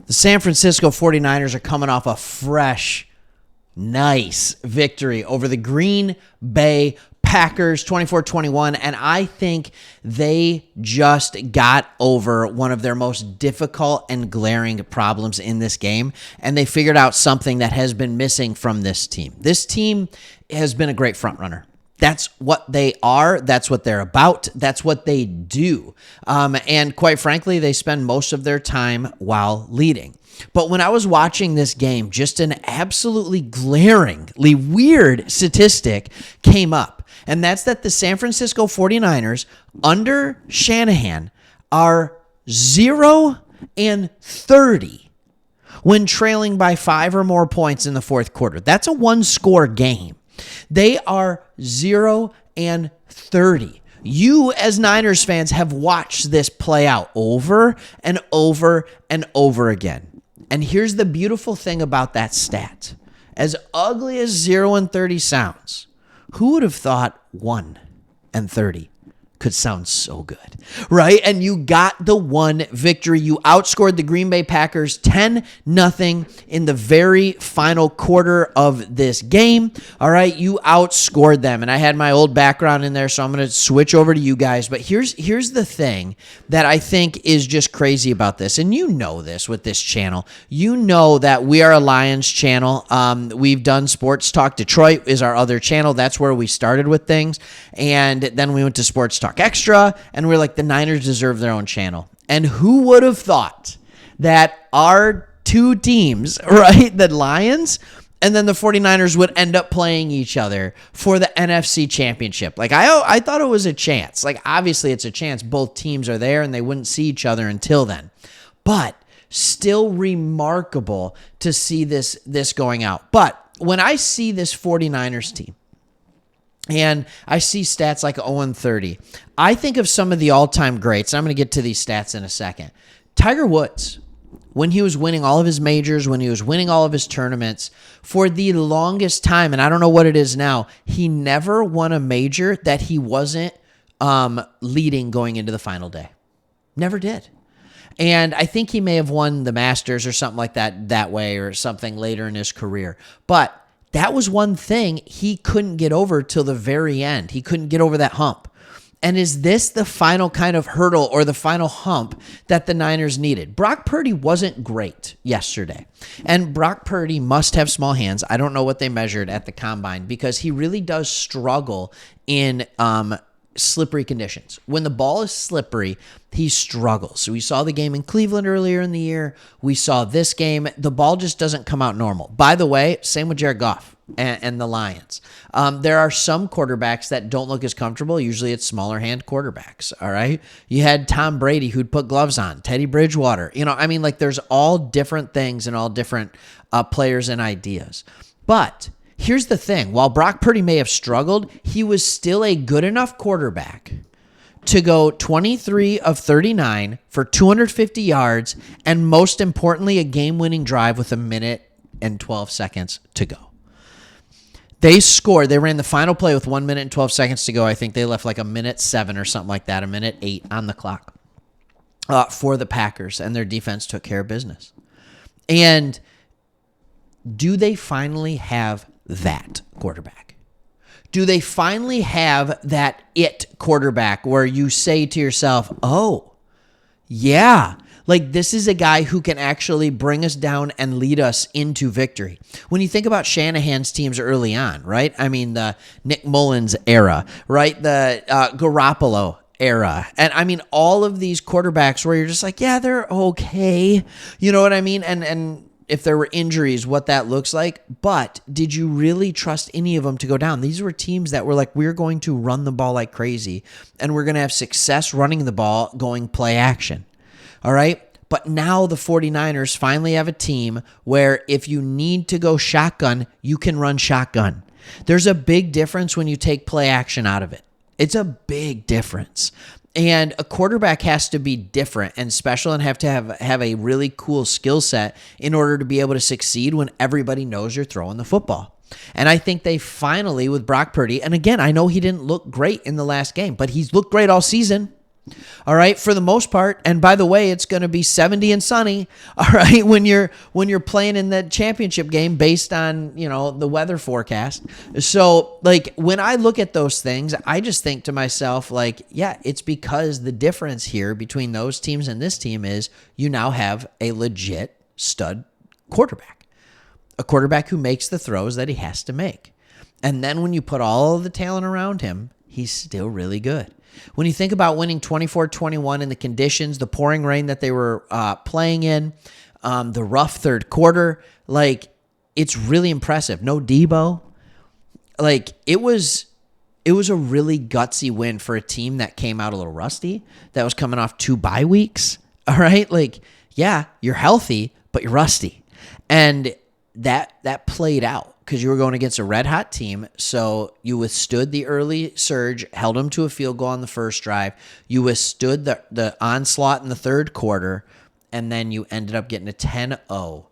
The San Francisco 49ers are coming off a fresh, nice victory over the Green Bay Packers, 24-21, and I think they just got over one of their most difficult and glaring problems in this game, and they figured out something that has been missing from this team. This team has been a great front runner. That's what they are. That's what they're about. That's what they do. And quite frankly, they spend most of their time while leading. But when I was watching this game, just an absolutely glaringly weird statistic came up. And that's that the San Francisco 49ers under Shanahan are 0-30 when trailing by 5 or more points in the fourth quarter. That's a one-score game. They are 0-30. You, as Niners fans, have watched this play out over and over and over again. And here's the beautiful thing about that stat. As ugly as 0-30 sounds, who would have thought 1-30 could sound so good, right? And you got the one victory. You outscored the Green Bay Packers 10-0 in the very final quarter of this game. All right, you outscored them. And I had my old background in there, so I'm going to switch over to you guys. But here's the thing that I think is just crazy about this. And you know this with this channel. You know that we are a Lions channel. We've done Sports Talk Detroit is our other channel. That's where we started with things. And then we went to Sports Talk Extra, and we're like, the Niners deserve their own channel. And who would have thought that our two teams, right, the Lions and then the 49ers would end up playing each other for the NFC Championship? Like, I thought it was a chance. Like, obviously it's a chance. Both teams are there, and they wouldn't see each other until then. But still remarkable to see this going out. But when I see this 49ers team, and I see stats like 0-30, I think of some of the all-time greats. I'm going to get to these stats in a second. Tiger Woods, when he was winning all of his majors, when he was winning all of his tournaments, for the longest time, and I don't know what it is now, he never won a major that he wasn't leading going into the final day. Never did. And I think he may have won the Masters or something like that way, or something later in his career. But that was one thing he couldn't get over till the very end. He couldn't get over that hump. And is this the final kind of hurdle or the final hump that the Niners needed? Brock Purdy wasn't great yesterday. And Brock Purdy must have small hands. I don't know what they measured at the combine, because he really does struggle in slippery conditions. When the ball is slippery, he struggles. So we saw the game in Cleveland earlier in the year. We saw this game. The ball just doesn't come out normal. By the way, same with Jared Goff and the Lions. There are some quarterbacks that don't look as comfortable. Usually it's smaller hand quarterbacks, all right? You had Tom Brady who'd put gloves on, Teddy Bridgewater. Like there's all different things and all different players and ideas. But here's the thing. While Brock Purdy may have struggled, he was still a good enough quarterback to go 23 of 39 for 250 yards, and most importantly, a game-winning drive with 1 minute and 12 seconds to go. They scored. They ran the final play with 1 minute and 12 seconds to go. I think they left like 1:07 or something like that, 1:08 on the clock for the Packers, and their defense took care of business. And do they finally have that quarterback? Do they finally have that it quarterback where you say to yourself, oh, yeah, like this is a guy who can actually bring us down and lead us into victory? When you think about Shanahan's teams early on, right? I mean, the Nick Mullins era, right? The Garoppolo era. And I mean, all of these quarterbacks where you're just like, yeah, they're okay. You know what I mean? And if there were injuries, what that looks like. But did you really trust any of them to go down? These were teams that were like, we're going to run the ball like crazy, and we're going to have success running the ball, going play action. All right? But now the 49ers finally have a team where if you need to go shotgun, you can run shotgun. There's a big difference when you take play action out of it. It's a big difference. And a quarterback has to be different and special and have to have a really cool skill set in order to be able to succeed when everybody knows you're throwing the football. And I think they finally, with Brock Purdy, and again, I know he didn't look great in the last game, but he's looked great all season. All right, for the most part. And by the way, it's going to be 70 and sunny. All right, when you're playing in the championship game based on, the weather forecast. So, like, when I look at those things, I just think to myself, like, yeah, it's because the difference here between those teams and this team is you now have a legit stud quarterback, a quarterback who makes the throws that he has to make. And then when you put all of the talent around him, he's still really good. When you think about winning 24-21 in the conditions, the pouring rain that they were playing in, the rough third quarter, like, it's really impressive. No Debo. Like, it was a really gutsy win for a team that came out a little rusty, that was coming off 2 bye weeks. All right? Like, yeah, you're healthy, but you're rusty. And that played out because you were going against a red-hot team, so you withstood the early surge, held them to a field goal on the first drive. You withstood the onslaught in the third quarter, and then you ended up getting a 10-0,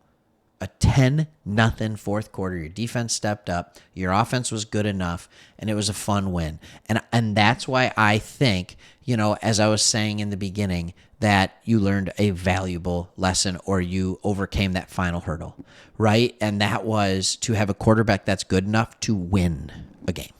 a 10-0 fourth quarter. Your defense stepped up. Your offense was good enough, and it was a fun win. And that's why I think, as I was saying in the beginning, that you learned a valuable lesson or you overcame that final hurdle, right? And that was to have a quarterback that's good enough to win a game.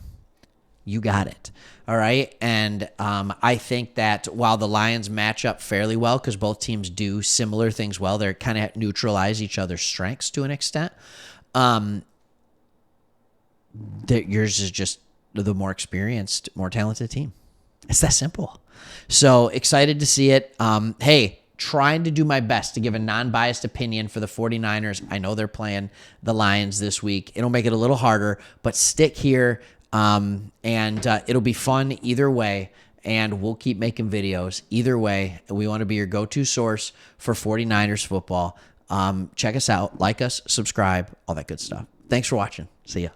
You got it. All right. And I think that while the Lions match up fairly well because both teams do similar things well, they're kind of neutralize each other's strengths to an extent. That yours is just the more experienced, more talented team. It's that simple. So excited to see it. Hey, trying to do my best to give a non-biased opinion for the 49ers. I know they're playing the Lions this week. It'll make it a little harder, but stick here, and it'll be fun either way, and we'll keep making videos. Either way, we want to be your go-to source for 49ers football. Check us out, like us, subscribe, all that good stuff. Thanks for watching. See ya.